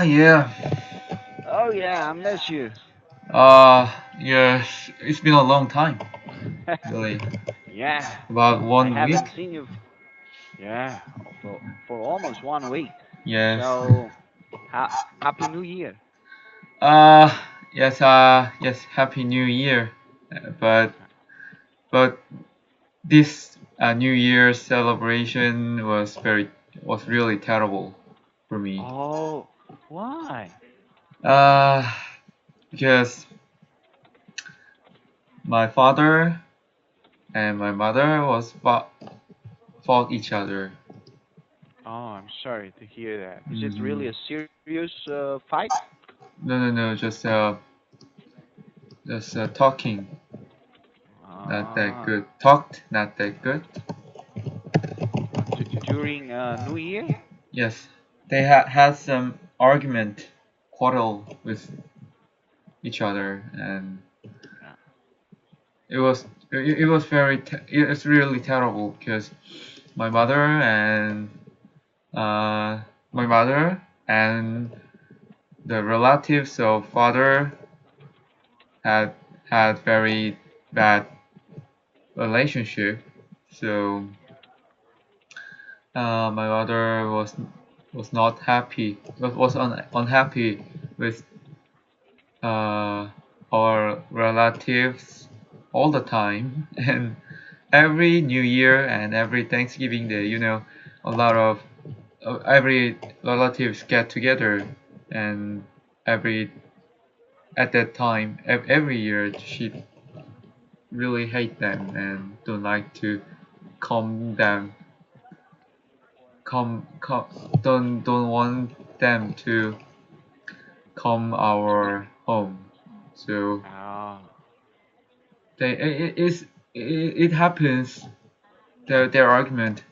Yeah. Oh yeah, I miss you. Yes. It's been a long time, really. Yeah, About I 1 week. haven't seen you. Yeah, for almost 1 week. Yes. So, happy New Year. Uh, yes. Yes. Happy New Year. But this New Year celebration was really terrible for me. Oh, why? Uh, because my father and my mother fought each other. Oh, I'm sorry to hear that. Is it really Hmm. a serious fight? No, no, no. Just talking. Not that Ah, good. Talked. Not that good. during New Year? Yes. They had some argument, quarrel with each other, and Yeah. it was it was it's really terrible because my mother and uh my mother and the relatives of father had had very bad relationship. So my mother was not happy, was unhappy with uh, our relatives all the time, and every New Year and every Thanksgiving Day, a lot of every relatives get together, and every at that time every year she really hate them and don't like to come them come don't want them to come our home. So Ah, it happens. Their argument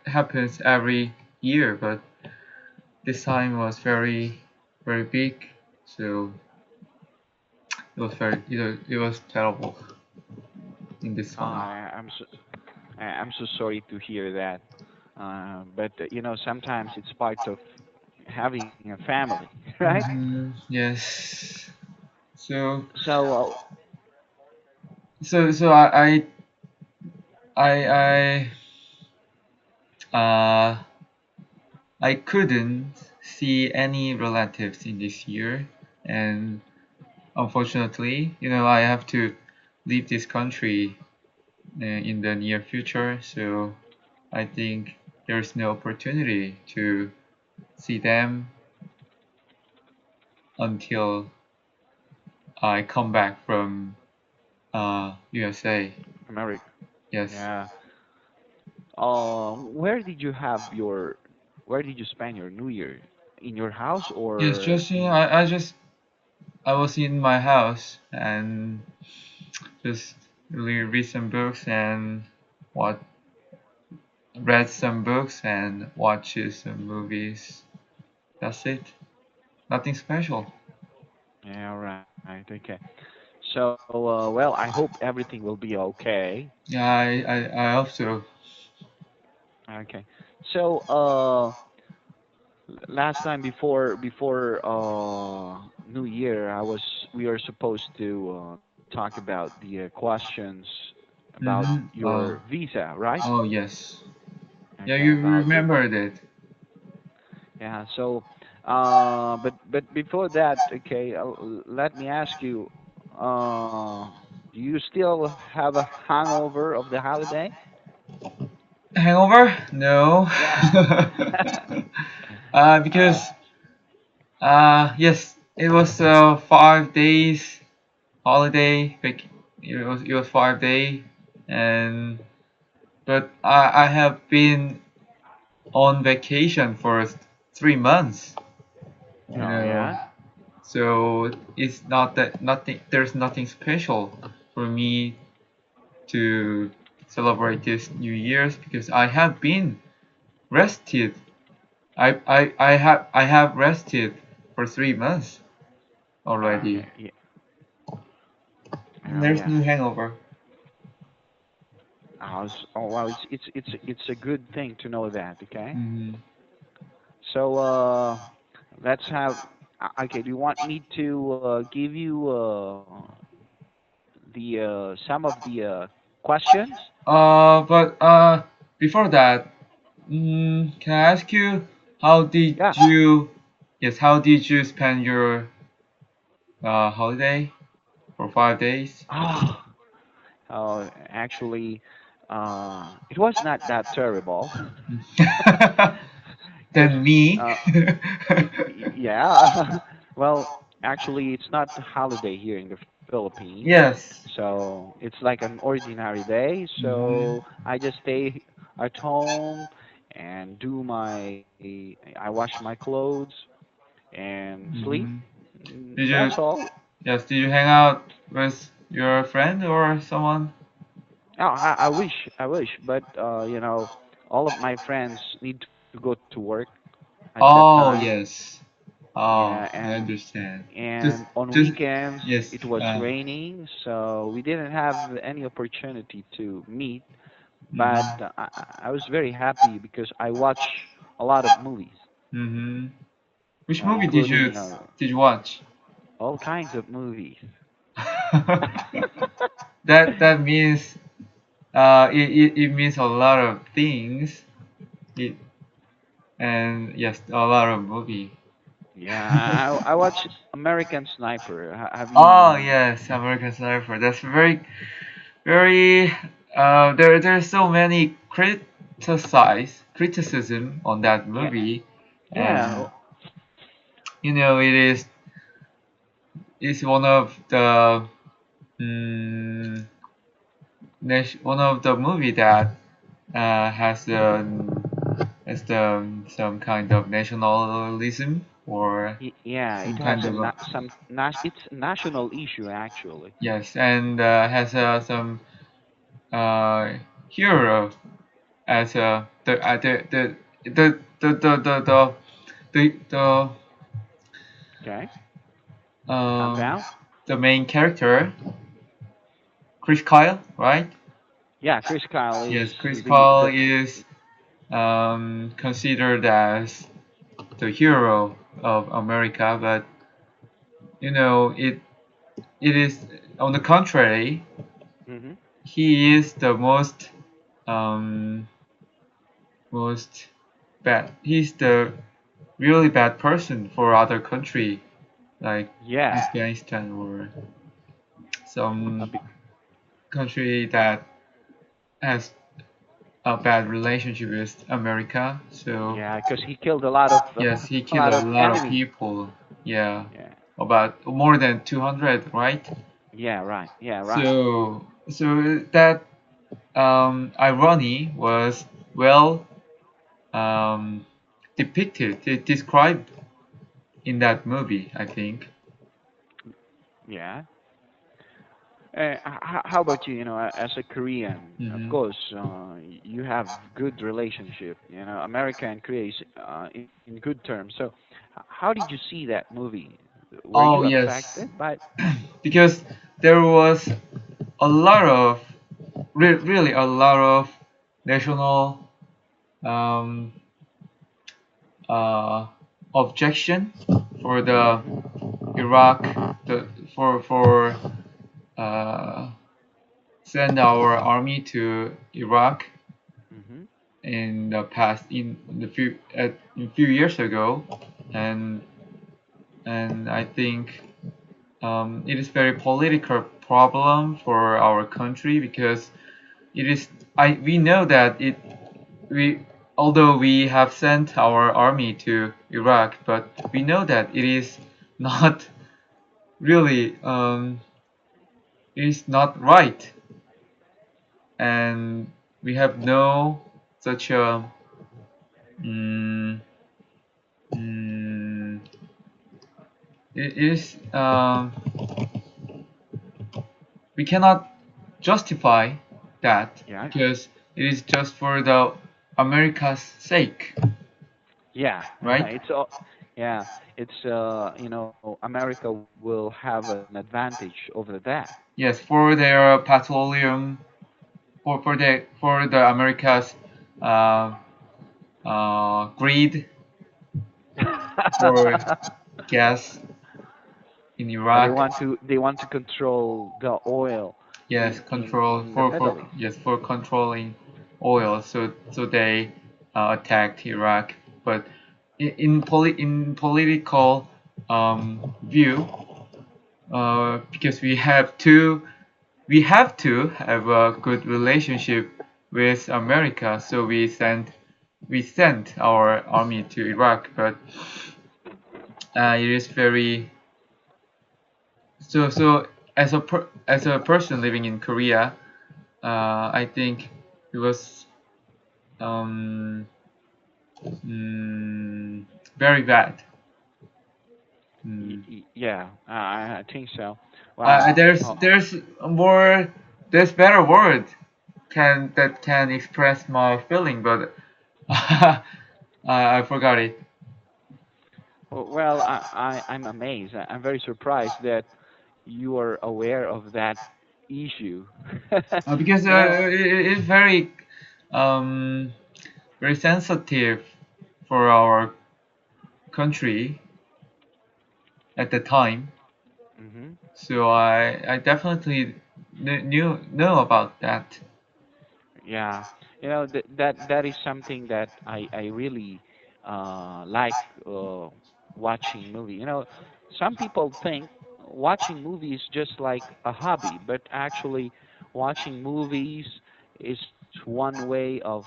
happens every year, but this time was very big. So it was terrible in this one. I'm so sorry to hear that. But sometimes it's part of having a family, right? Yes. So So, so I I couldn't see any relatives in this year, and unfortunately, I have to leave this country in the near future. So I think there's no opportunity to see them until I come back from USA. America, Yes. yeah. Where did you where did you spend your New Year? In your house Yes, or just in? I was in my house and just really read some books and what read some books and watch some movies. That's it. Nothing special. Yeah, right, okay. So, well, I hope everything will be okay. Yeah, I hope so. Okay. So, last time before New Year, I was we are supposed to talk about the questions about Mm-hmm. your visa, right? Oh yes. Yeah, Okay, you about your remembered it. yeah. So, but before that, okay, let me ask you, do you still have a hangover of the holiday? Hangover? No. Yeah. uh, Because yes, it was 5 days holiday. It was 5 day, and but I have been on vacation for 3 months. You oh know, yeah. so it's not that nothing. There's nothing special for me to celebrate this New Year's because I have been rested. I have rested for 3 months already. Okay. Yeah. Oh There's yeah. no hangover. Oh, well, it's a good thing to know that. Okay. Hmm. So let's have. Okay, do you want me to give you the some of the questions? But before that, can I ask you how did Yeah. you, yes, how did you spend your holiday for 5 days? Oh, actually, it was not that terrible. Because Than me. uh, yeah, well, actually, it's not a holiday here in the Philippines, Yes. so it's like an ordinary day. Mhm. So I just stay at home and do I wash my clothes and sleep. Mhm. Did you, That's all. yes, did you hang out with your friend or someone? Oh, I wish, but all of my friends need to go to work at that Oh, time. yes. Oh, Yeah, I understand. Just, and on just, weekends yes. it was raining, so we didn't have any opportunity to meet. But Mhm. I was very happy because I watch a lot of movies, Mhm. Which movie including did you watch? all kinds of movies. That means it means a lot of things. It and yes, a lot of movie. Yeah, I watched American Sniper. Have Oh you? yes, American Sniper. That's very there's so many criticism on that Yeah, movie, yeah. and it is one of the mm, one of the movie that has some kind of nationalism or Yeah, it some has kind of it's a national issue actually. yes, and has some uh, hero as the Okay, calm um down. the main character, Chris Kyle, right? Yeah, Chris Kyle is Yes, Chris Kyle the is considered as the hero of America, but it is on the contrary, hmm he is the um most bad. He's the really bad person for other country like yeah. Afghanistan or A some bit, country that has a bad relationship with America. So yeah, because he killed yes, he a killed lot a of lot of enemy. people. Yeah, Yeah, about more than 200, right? yeah, right. Yeah, right. So that irony was well um, depicted, described in that movie, I think. Yeah. How about you? You know, as a Korean, of Hmm. course, you have good relationship. You know, America and Korea is in good terms. So, how did you see that movie? Were you Oh yes, affected by? because there was a lot of really a lot of national um, uh, objection for the hmm Iraq the for uh, send our army to Iraq hmm in the past a few years ago, and I think it is very political problem for our country because it is we know that we although we have sent our army to Iraq, but we know that it is not really it is not right, and we have no such a mm, mm, it is we cannot justify that Yeah. because it is just for the America's sake, Yeah. right? It's all. Yeah. It's America will have an advantage over that. Yes, for their petroleum, for the America's uh, greed for gas in Iraq. They want to control the oil Yes, control in the Middle East. for controlling oil. So they attacked Iraq. But in political view, because we have to have a good relationship with America, so we sent our army to Iraq. But it is very so as a person living in Korea, I think it was um, mm, very bad. Mm. Yeah, I think so. Wow. Oh, There's better word can express my feeling, but I forgot it. well, I'm amazed. I'm very surprised that you are aware of that issue. Because You know, it's um, very sensitive for our country at the time. hmm So I definitely know about that. yeah, that is something that I really like watching movie. Some people think watching movies just like a hobby, but actually watching movies is one way of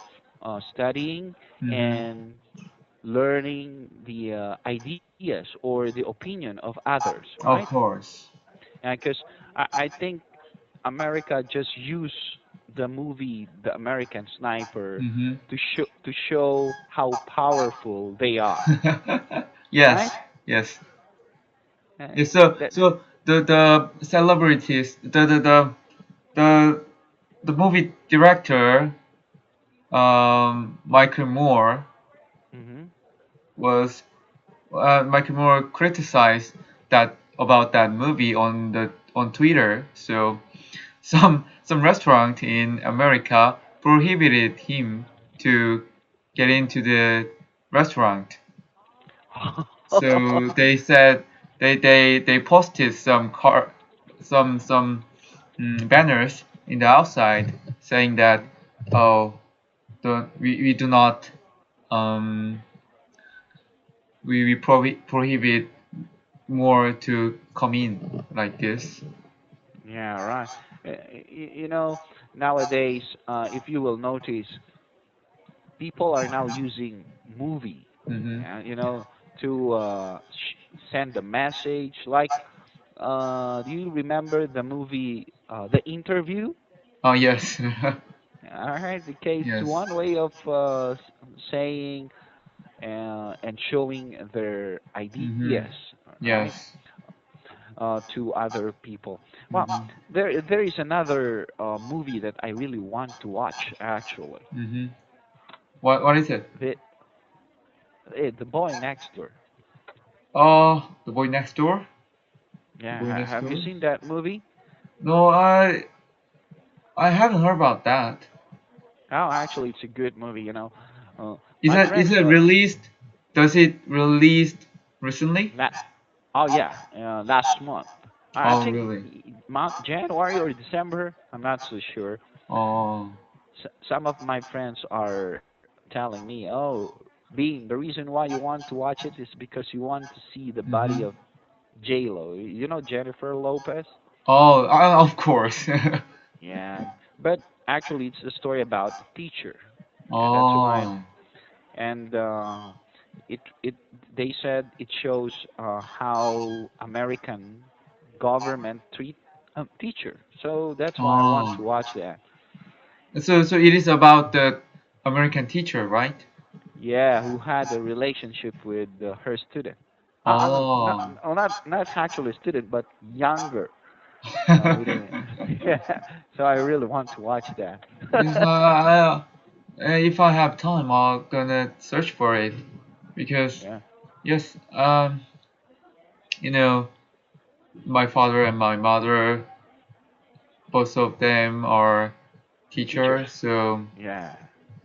studying Hmm. and learning the ideas or the opinion of others, right? Of course. Because I think America just use the movie The American Sniper Hmm. to show how powerful they are, Yes, right? yes. Uh, Yeah, so that so the celebrities the the movie director Michael Moore hmm was Michael Moore criticized that about that movie on Twitter. So some restaurant in America prohibited him to get into the restaurant. So they said they posted some banners in the outside saying that oh we do not um prohibit more to come in like this. yeah, right. Nowadays, if you will notice, people are now using movie, Hmm. to send a message. Like, do you remember the movie, The Interview? Oh yes. All right, okay, it's Yes. one way of saying and showing their ideas, Hmm. right, Yes. to other people. Well, Hmm. there is another movie that I really want to watch actually. Hmm. What is it? The Boy Next Door. Oh, the boy next door. The Yeah, boy next have you door. seen that movie? No, I haven't heard about that. Oh, actually, it's a good movie. My Is friends it released? Does it released recently? la oh yeah, last month. I Oh think really? month January or December. I'm not so sure. Oh. Some of my friends are telling me, "Oh, Bean, the reason why you want to watch it is because you want to see the body Hmm. of J Lo. Jennifer Lopez." Oh, of course. Yeah, but actually, it's a story about the teacher. Yeah, that's why. Oh. And it they said it shows how American government treat teacher. So that's why I want Oh. to watch that. So it is about the American teacher, right? Yeah, who had a relationship with her student. Not Oh. well, not actually a student, but younger. With a, yeah. So I really want to watch that. Yes, if I have time, I'm gonna search for it because Yeah. yes, you know, my father and my mother, both of them are Teachers. teachers, so Yeah.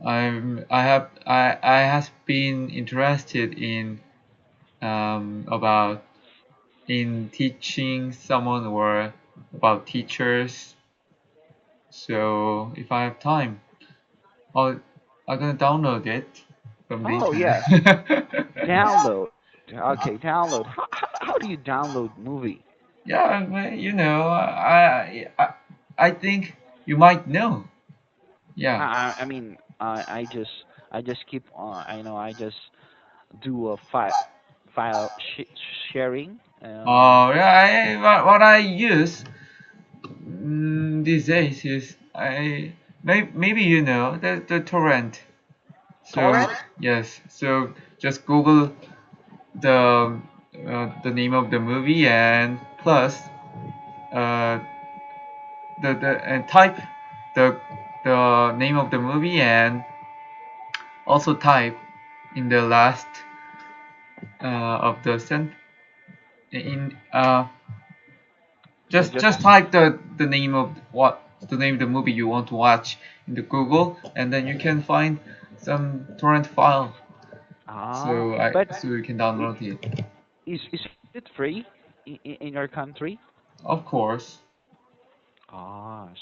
I have been interested in about in teaching someone or about teachers. So if I have time, I'll I'm gonna download it from the Oh yeah, internet. download. Okay, download. How do you download movie? Yeah, I think you might know. Yeah. I mean, I just keep on. I know I just do a file sharing. Yeah. What I use these days is maybe you know the torrent. So Torrent. yes, so just Google the name of the movie and plus uh the and type the the name of the movie and also type in the last of the sent in Yeah, just just type the name of the name of the movie you want to watch in the Google and then you can find some torrent file but so you can i- download it. is it free in your country? Of course.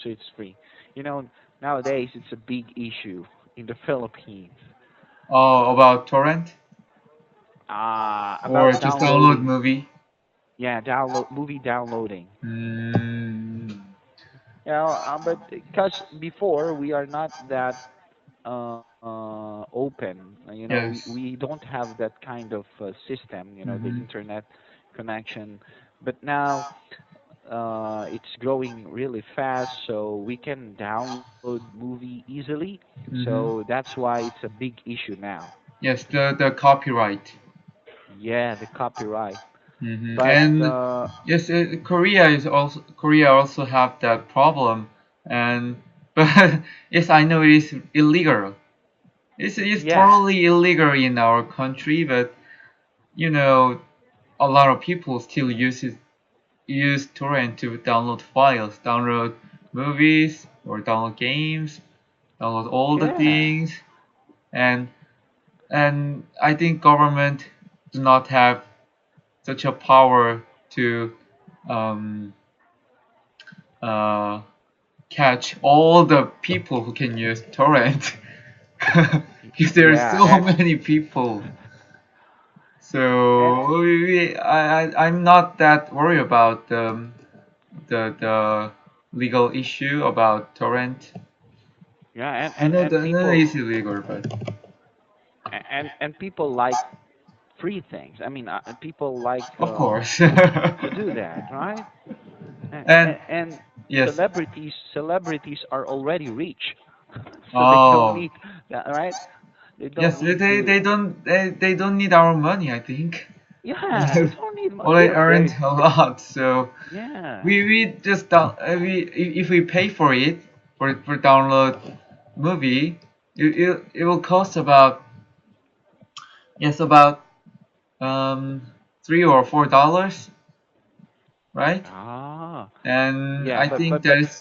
So it's free. You know, nowadays it's a big issue in the Philippines. Oh, about torrent or About just download downloading. movie. Yeah, download movie downloading. Mm, But because before we are not that open, yes. we don't have that kind of system, the Mm-hmm. internet connection. But now it's growing really fast, so we can download movie easily. Mm-hmm. So that's why it's a big issue now. Yes, the copyright. Yeah, the copyright. But And yes, Korea also have that problem, and but yes, I know it is illegal. It's yeah, totally illegal in our country, but you know a lot of people still use torrent to download files, download movies or download games, download all the yeah, things, and and I think government do not have such a power to um, uh, catch all the people who can use torrent because there are so yeah, many people. and, So I'm not that worried about the legal issue about torrent. yeah, I know it's illegal, but and people like free things. I mean, people like of course. to do that, right? And And yes, celebrities are already rich, so they don't oh need that, right? They don't yes, need to. they don't need our money. I think we Yeah, they have don't need money. already earned They a lot, so yeah, we just down if we pay for it for download movie, it will cost about yes about um $3 or $4, right? ah, And yeah, I think that is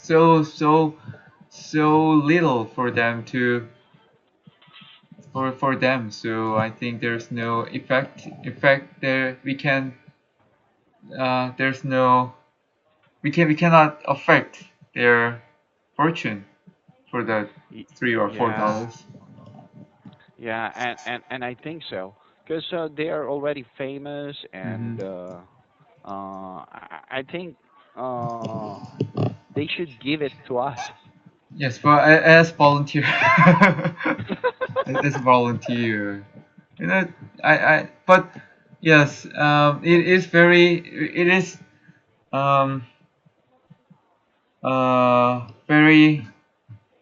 so little for them to for them. So I think there's no effect there. There's no we cannot affect their fortune for the y- three or four yeah, dollars. yeah, and I think so because they are already famous, Mm-hmm. and I think uh, they should give it to us. Yes, but as volunteer, as volunteer, you know, but yes, it is um very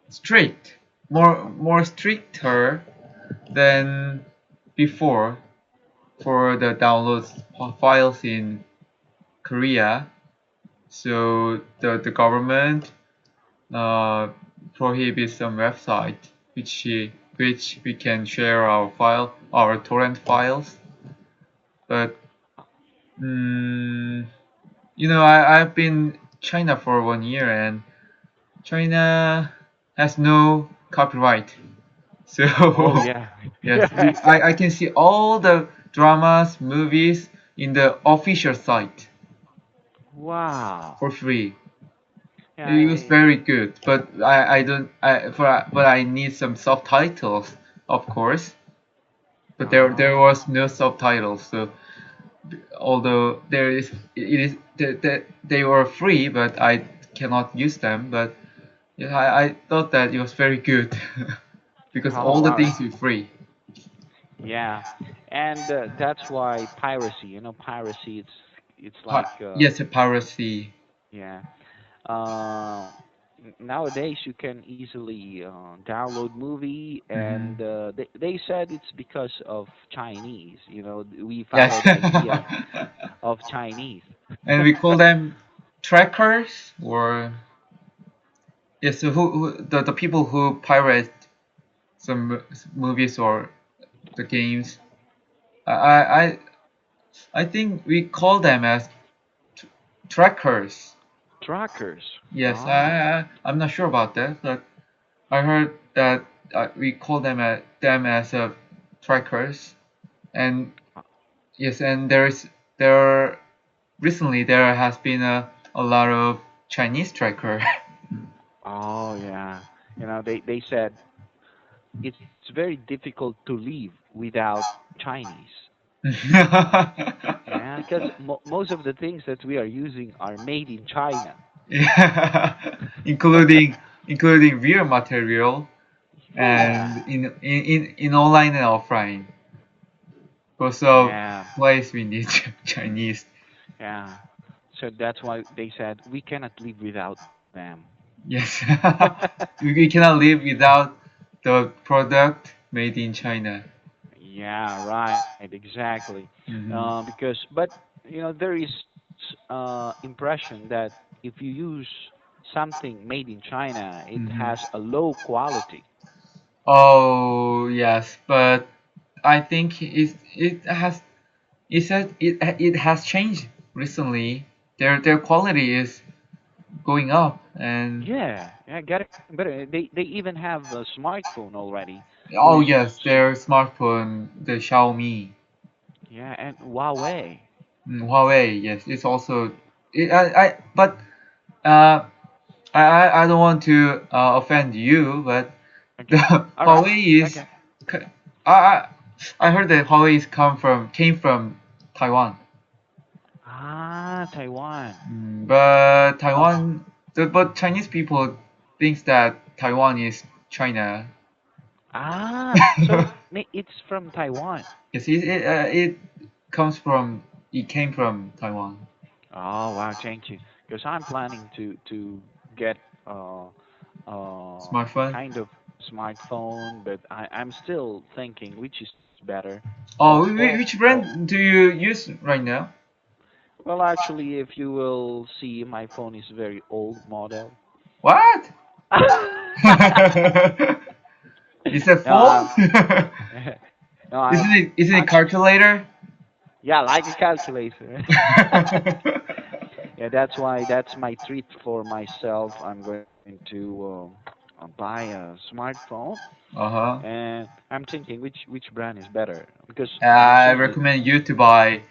strict, more stricter than before for the download files in Korea. So the government uh, prohibits some website which we can share our torrent files. But mm, I've been China for 1 year and China has no copyright. Oh So yeah, yes, yeah, I can see all dramas, movies in the official site Wow. for free. Yeah. It was very good, but I don't but I need some subtitles, of course. But there Oh. was no subtitles, so although there is it is they were free, but I cannot use them. But yeah, I thought that it was very good because Oh all the wow. things were free. Yeah. And that's why piracy. Piracy. It's like Yes, a piracy. yeah. Uh, Nowadays you can easily download movie, and Hmm. they said it's because of Chinese. We Yes. follow the idea of Chinese. And we call them trackers or yes. So the people who pirate some movies or the games. I I I I think we call them as trackers. Trackers. Yes, Ah, I'm not sure about that, but I heard that we call them as trackers. And yes, and there recently there has been a lot of Chinese tracker. oh yeah. They said it's very difficult to live without Chinese. Yeah, because most of the things that we are using are made in China. Yeah, including real material Yeah, and in online and offline. Also, yeah, place we need Chinese. yeah. So that's why they said we cannot live without them. Yes, we cannot live without the product made in China. Yeah, right, exactly. Hmm. But there is impression that if you use something made in China, it Hmm. has a low quality. Oh yes, but I think it has changed recently. Their quality is going up, and Yeah, yeah, getting better. They even have a smartphone already, oh who's yes, their smartphone, the Xiaomi, yeah, and Huawei. Huawei. Yes, it's also but uh I don't want to offend you, but the Okay, all right, Huawei is okay. c- I I I heard that Huawei came from Taiwan. Ah, Taiwan. But Oh, but Chinese people thinks that Taiwan is China. so it's from Taiwan. Yes, it comes from it came from Taiwan. Oh wow, thank you. Because I'm planning to get Smartphone. kind of smartphone, but I'm still thinking which is better. Oh, Or or which or brand do you use right now? well, actually, if you will see, my phone is very old model. What? Is that No, phone? no, I'm Isn't it actually calculator? yeah, like a calculator. Yeah, that's my treat for myself. I'm going to buy a smartphone, Uh-huh. and I'm thinking which brand is better because I Samsung is recommend you to buy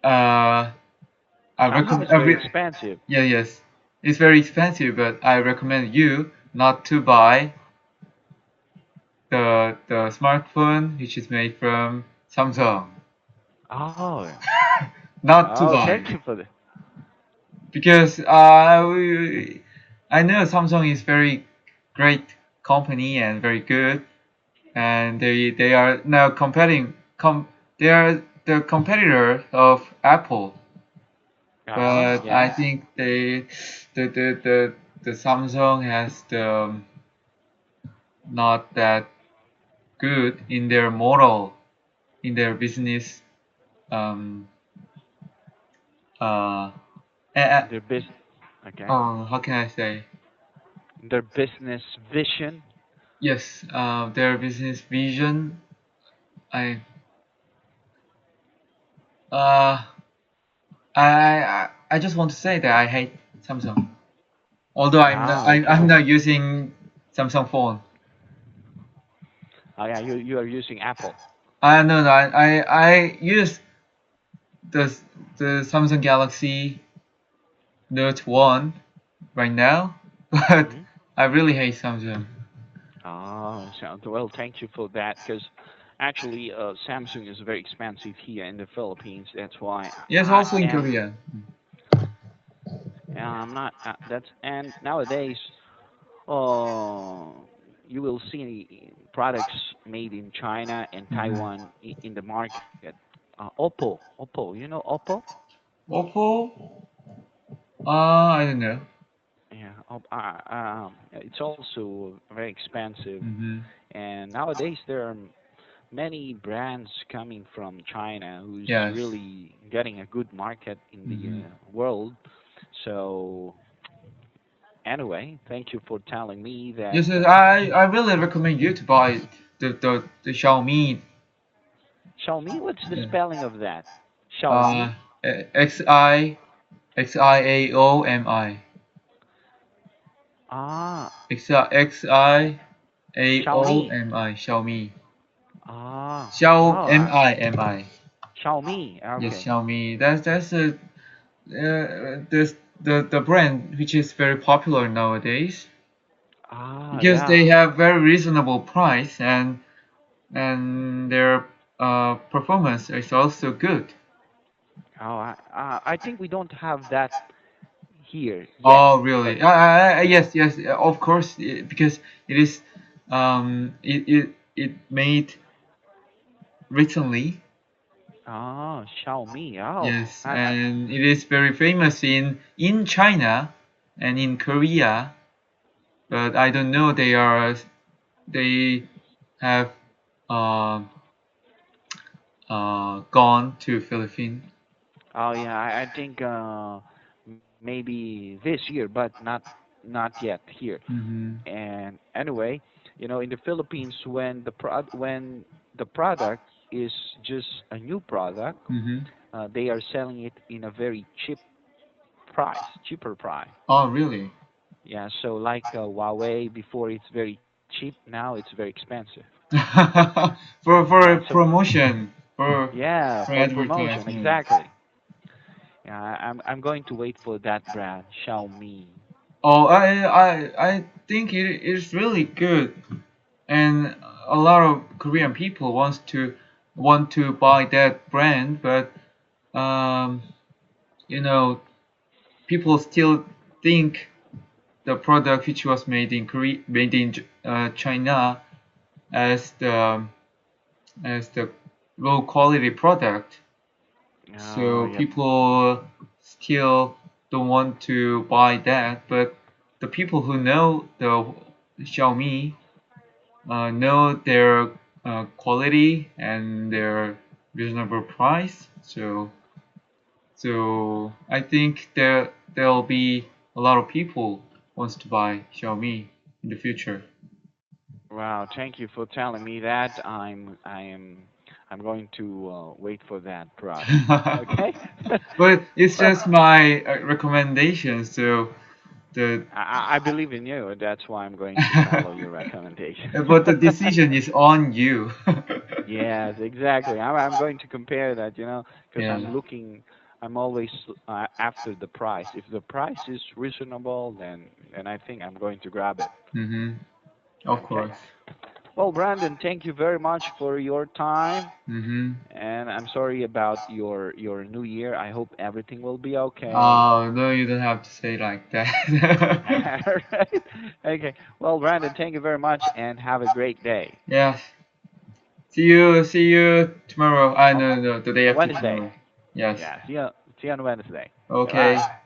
uh I Samsung recommend is very expensive. yeah, yes. It's very expensive, but I recommend you not to buy the smartphone which is made from Samsung. Oh, Not to oh, buy thank you for the. because I know Samsung is very great company and very good, and they are now they are the competitor of Apple, but I Yeah, think the the the, the Samsung has not that good in their model in their business um uh, uh, their business. Okay, how can I say? their business vision. Yes, their business vision. I uh I just want to say that I hate Samsung. Although I'm Okay. not using Samsung phone. Oh yeah, you are using Apple. I no no I use the the Samsung Galaxy Note 1 right now, but Hmm. I really hate Samsung. Oh, sounds well. Thank you for that, because actually, Samsung is very expensive here in the Philippines. That's why Yes, I also in am. Korea. I'm not. That's and nowadays, uh, you will see products made in China and Mm-hmm. Taiwan in the market. Oppo, you know Oppo? Oppo? I don't know. Yeah, it's also very expensive. Mm-hmm. And nowadays there are many brands coming from China who's Yes. really getting a good market in Mm-hmm. the world. So anyway, thank you for telling me that. Yes, yes, I really recommend you to buy the Xiaomi. Xiaomi, what's the Yeah. spelling of that? Xiaomi? Uh, Xiaomi. Ah, Xiaomi. Xiaomi. Ah, oh, Xiaomi. Xiaomi. Yes, Okay. Xiaomi. That's a this the brand which is very popular nowadays Ah, because they yeah. have very reasonable price and their performance is also good. Oh, I think we don't have that here yet, Oh, but really? Yes, yes, of course, because it is it made recently. Xiaomi. Oh, Yes, and it is very famous in China and in Korea, but I don't know they have uh, gone to Philippines. oh yeah. I think maybe this year, but not yet here. Mm-hmm. And anyway, in the Philippines, when the product is just a new product, Mm-hmm. they are selling it in a very cheaper price. Oh, really? Yeah, so like Huawei before, it's very cheap. Now it's very expensive. For Yeah, a so promotion yeah, for for promotion, advertisement. exactly. Yeah, I'm going to wait for that brand, Xiaomi. Oh, I think it is really good, and a lot of Korean people want to buy that brand, but um, you know, people still think the product which was made in China as the low quality product. Oh, So yep. people still don't want to buy that, but the people who know the Xiaomi know their quality and their reasonable price. So I think there'll be a lot of people wants to buy Xiaomi in the future. Wow, thank you for telling me that. I'm going to wait for that product. Okay? But it's Well, just my recommendation. So the I believe in you. That's why I'm going to follow your recommendation. but the decision is on you. Yes, exactly. I'm going to compare that, because Yeah. I'm always after the price. If the price is reasonable, then I think I'm going to grab it. Mm-hmm. Of Okay. course. Well, Brandon, thank you very much for your time. Mm-hmm. And I'm sorry about your new year. I hope everything will be okay. Oh, no, you don't have to say like that. All right. Okay. Well, Brandon, thank you very much and have a great day. Yes. See you tomorrow. I On no, no, the day after Wednesday. tomorrow. Yes. Yeah. See you on Wednesday. Okay. Bye.